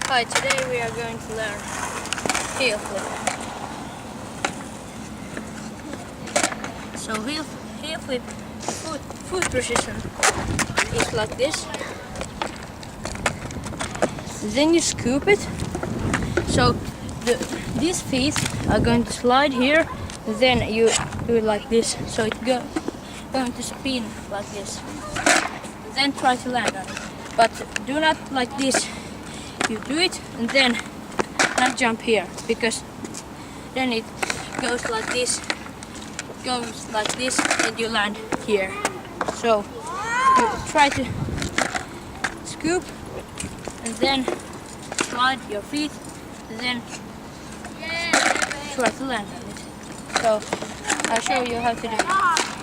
Hi, today we are going to learn heel flip. So heel flip foot position is like this. Then you scoop it. So these feet are going to slide here. Then you do it like this. So it's going to spin like this. Then try to land on it. But do not like this. You do it and then not jump here, because then it goes like this, and you land here. So you try to scoop and then slide your feet and then try to land on it. So I'll show you how to do it.